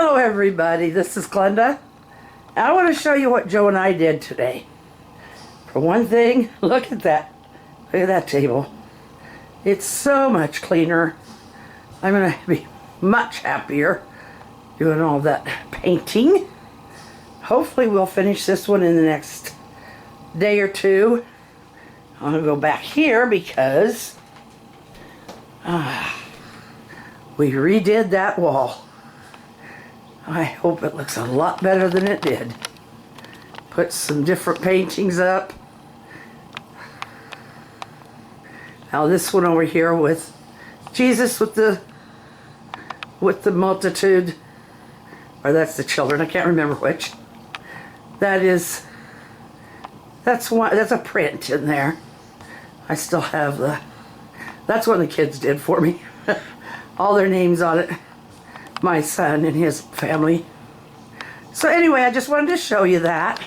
Hello everybody, this is Glenda. I want to show you what Joe and I did today. For one thing, look at that. Look at that table. It's so much cleaner. I'm going to be much happier doing all that painting. Hopefully we'll finish this one in the next day or two. I'm going to go back here because we redid that wall. I hope it looks a lot better than it did. Put some different paintings up. Now this one over here with Jesus with the multitude, or that's the children, I can't remember which. That's a print in there. I still have that's what the kids did for me. All their names on it. My son and his family. So anyway, I just wanted to show you that.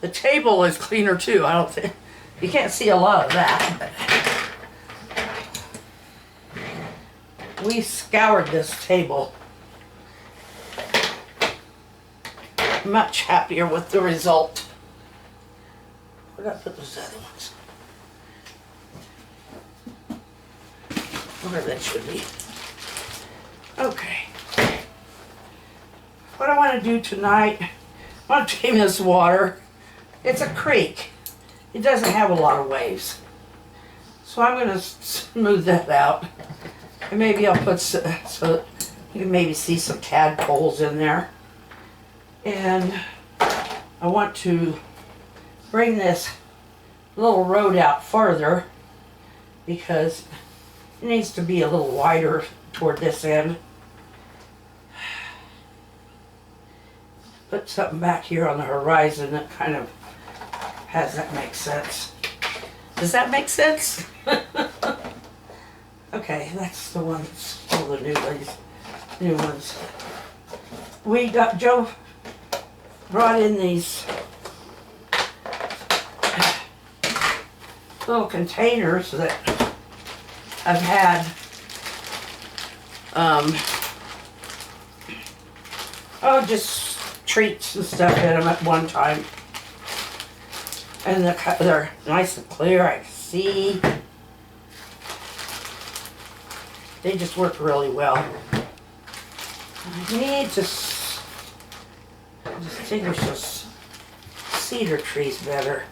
The table is cleaner too. I don't think you can't see a lot of that. But we scoured this table. Much happier with the result. Where did I put those other ones? Where that should be. Okay. What I want to do tonight, I want to tame this water. It's a creek. It doesn't have a lot of waves. So I'm going to smooth that out. And maybe I'll put so you can maybe see some tadpoles in there. And I want to bring this little road out farther because it needs to be a little wider toward this end. Put something back here on the horizon that kind of has that make sense. Does that make sense? Okay, that's the ones, all the new ones. Joe brought in these little containers that I've had just treats and stuff in them at one time, and they're nice and clear. I can see they just work really well. I need to distinguish those cedar trees better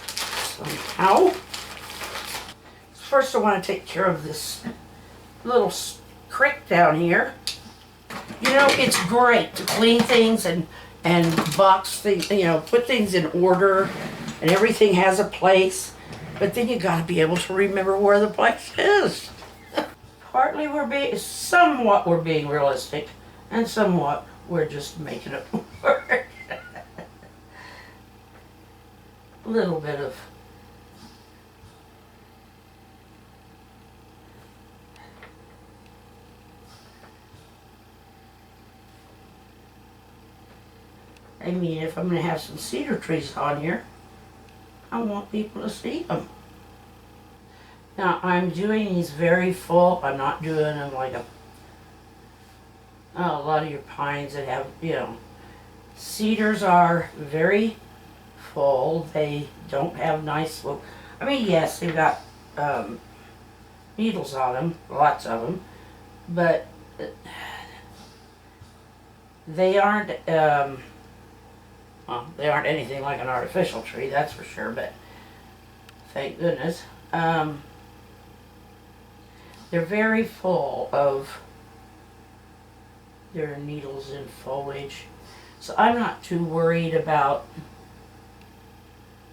somehow. First I want to take care of this little creek down here. You know, it's great to clean things and box things, you know, put things in order and everything has a place, but then you got to be able to remember where the place is. Partly somewhat we're being realistic, and somewhat we're just making it work. A little bit of I mean, if I'm going to have some cedar trees on here, I want people to see them. Now, I'm doing these very full. I'm not doing them like a lot of your pines that have, you know, cedars are very full. They don't have nice, well, I mean, yes, they've got needles on them, lots of them, but they aren't, well, they aren't anything like an artificial tree, that's for sure, but thank goodness. They're very full of their needles and foliage. So I'm not too worried about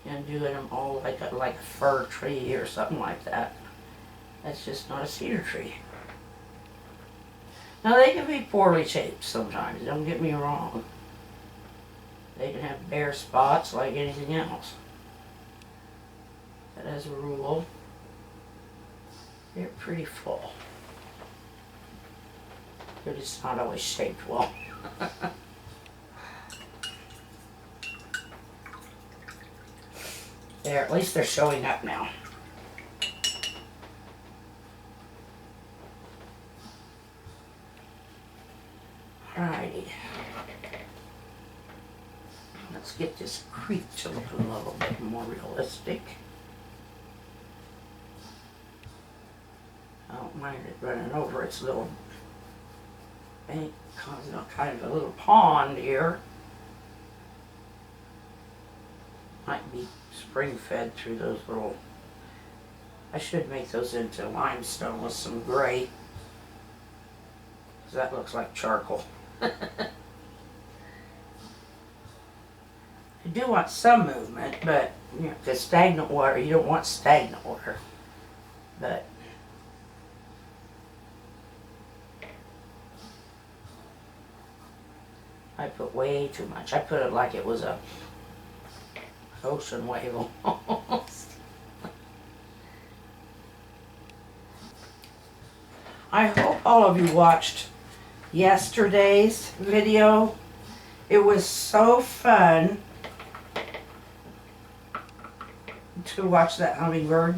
doing them all like a fir tree or something like that. That's just not a cedar tree. Now they can be poorly shaped sometimes, don't get me wrong. They can have bare spots like anything else. But as a rule, they're pretty full. But it's not always shaped well. There, at least they're showing up now. Alrighty. Let's get this creek to look a little bit more realistic. I don't mind it running over its little bank, causing kind of a little pond here. Might be spring fed through those little. I should make those into limestone with some gray, because that looks like charcoal. I do want some movement, but you know, because stagnant water, you don't want stagnant water. But I put way too much. I put it like it was a ocean wave almost. I hope all of you watched yesterday's video. It was so fun to watch that hummingbird.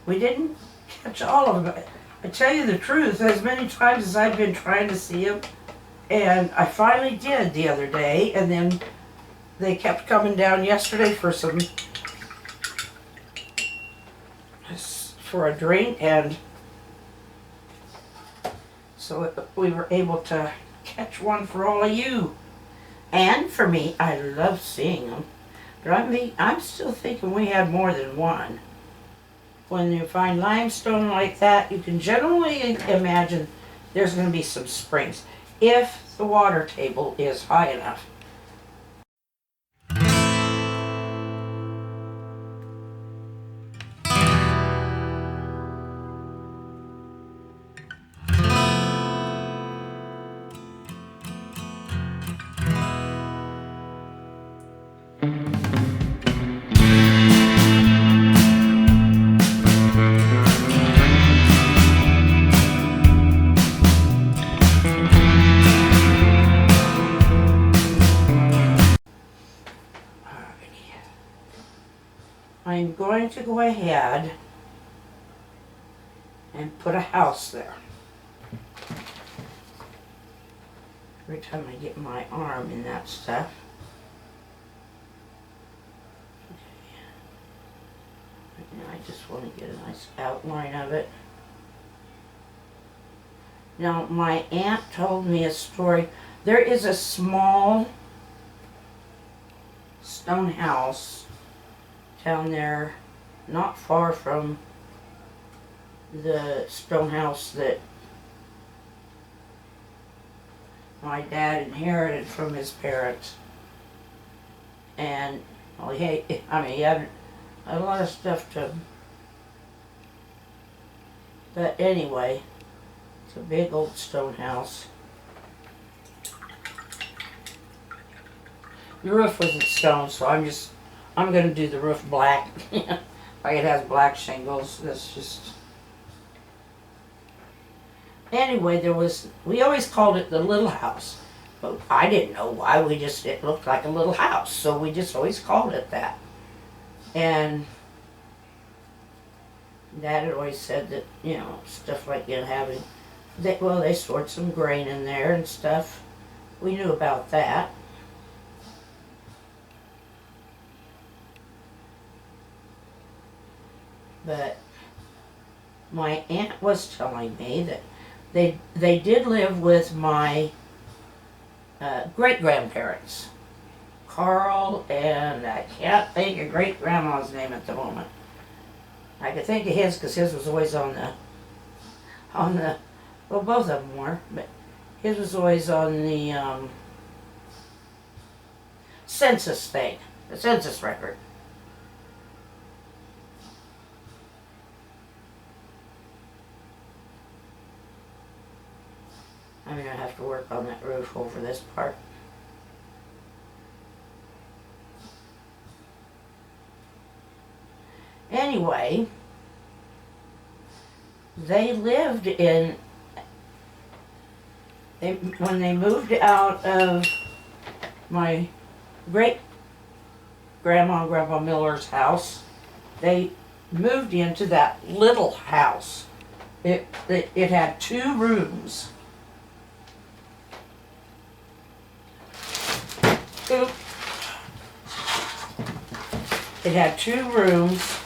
We didn't catch all of them. I tell you the truth, as many times as I've been trying to see them, and I finally did the other day, and then they kept coming down yesterday for a drink, and so we were able to catch one for all of you. And for me, I love seeing them. But I'm still thinking we had more than one. When you find limestone like that, you can generally imagine there's going to be some springs, if the water table is high enough. I'm going to go ahead and put a house there. Every time I get my arm in that stuff. Okay. Right now I just want to get a nice outline of it. Now my aunt told me a story. There is a small stone house down there, not far from the stone house that my dad inherited from his parents. And well, he had a lot of stuff to, but anyway, it's a big old stone house. The roof wasn't stone, so I'm going to do the roof black. Like it has black shingles. That's just... Anyway, we always called it the little house. But I didn't know why. It looked like a little house. So we just always called it that. And Dad had always said that, you know, stuff like, you know, they stored some grain in there and stuff. We knew about that. But my aunt was telling me that they did live with my great-grandparents, Carl, and I can't think of great-grandma's name at the moment. I could think of his because his was always on the, well, both of them were, but his was always on the census thing, the census record. I'm going to have to work on that roof over this part. Anyway, they lived in, when they moved out of my great-grandma and Grandpa Miller's house, they moved into that little house. It had 2 rooms. Oop. It had 2 rooms,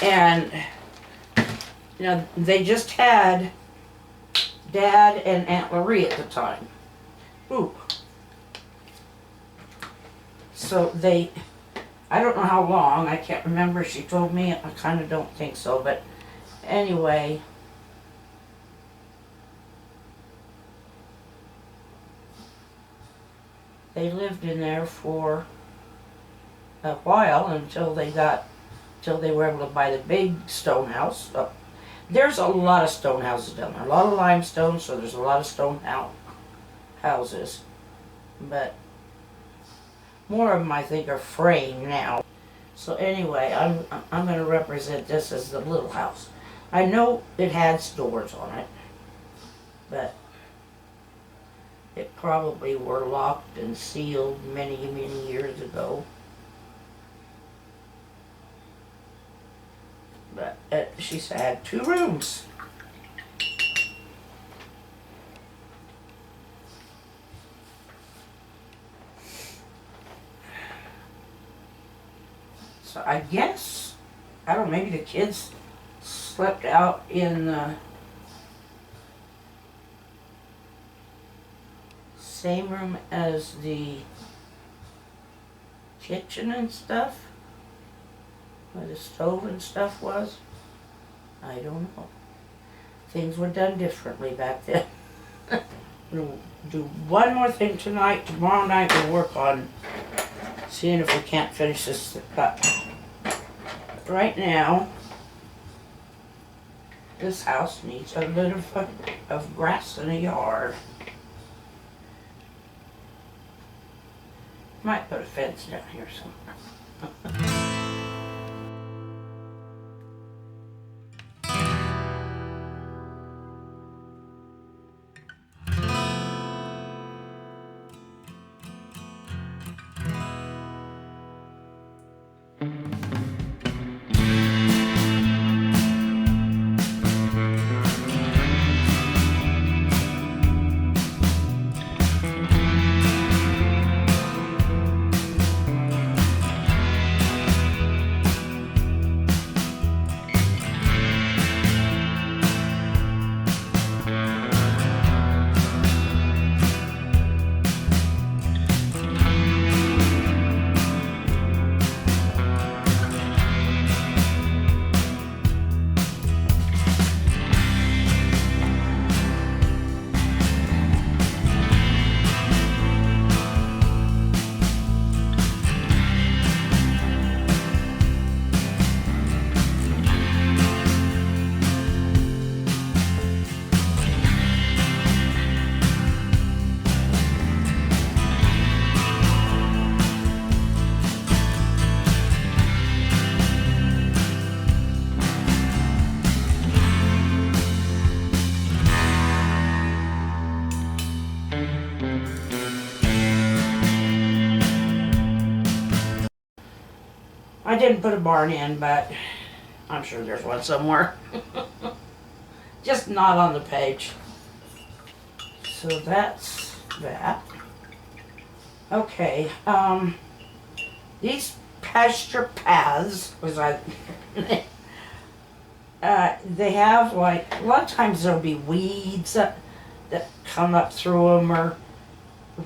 and they just had Dad and Aunt Laurie at the time. Ooh. So I don't know how long, I can't remember, she told me, I kind of don't think so, but anyway. They lived in there for a while until they were able to buy the big stone house. There's a lot of stone houses down there, a lot of limestone, so there's a lot of stone houses. But more of them, I think, are frame now. So anyway, I'm going to represent this as the little house. I know it had doors on it, but it probably were locked and sealed many, many years ago. But she had 2 rooms. So I guess, I don't know, maybe the kids slept out in the same room as the kitchen and stuff, where the stove and stuff was. I don't know. Things were done differently back then. We'll do one more thing tonight. Tomorrow night we'll work on seeing if we can't finish this up. Right now, this house needs a little of grass in the yard. Might put a fence down here somewhere. I didn't put a barn in, but I'm sure there's one somewhere. Just not on the page. So that's that. Okay, these pasture paths, they have, like, a lot of times there'll be weeds that come up through them or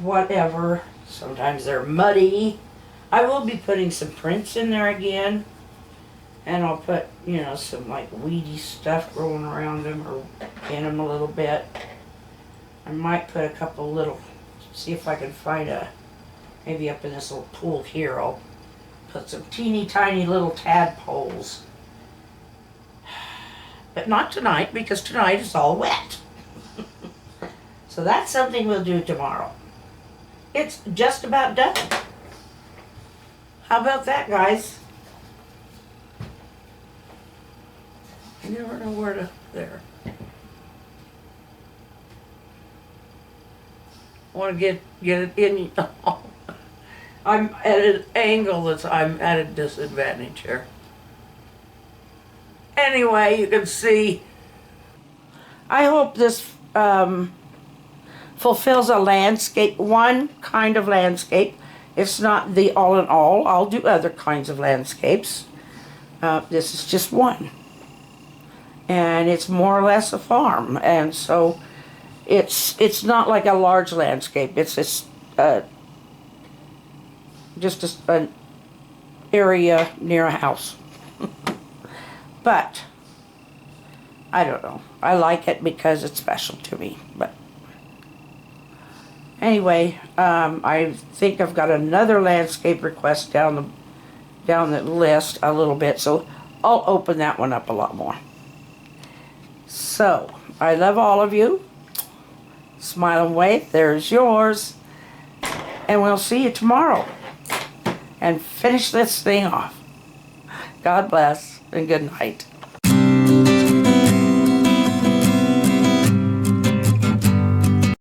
whatever. Sometimes they're muddy. I will be putting some prints in there again, and I'll put, some like weedy stuff growing around them or in them a little bit. I might put a couple little, see if I can find maybe up in this little pool here, I'll put some teeny tiny little tadpoles. But not tonight, because tonight is all wet. So that's something we'll do tomorrow. It's just about done. How about that, guys? I never know where to, there. I want to get it in. I'm at an angle I'm at a disadvantage here. Anyway, you can see. I hope this fulfills a landscape, one kind of landscape. It's not the all in all. I'll do other kinds of landscapes. This is just one. And it's more or less a farm. And so it's not like a large landscape. It's just an area near a house. But I don't know. I like it because it's special to me. But anyway, I think I've got another landscape request down the list a little bit, so I'll open that one up a lot more. So I love all of you. Smile and wave. There's yours, and we'll see you tomorrow and finish this thing off. God bless and good night.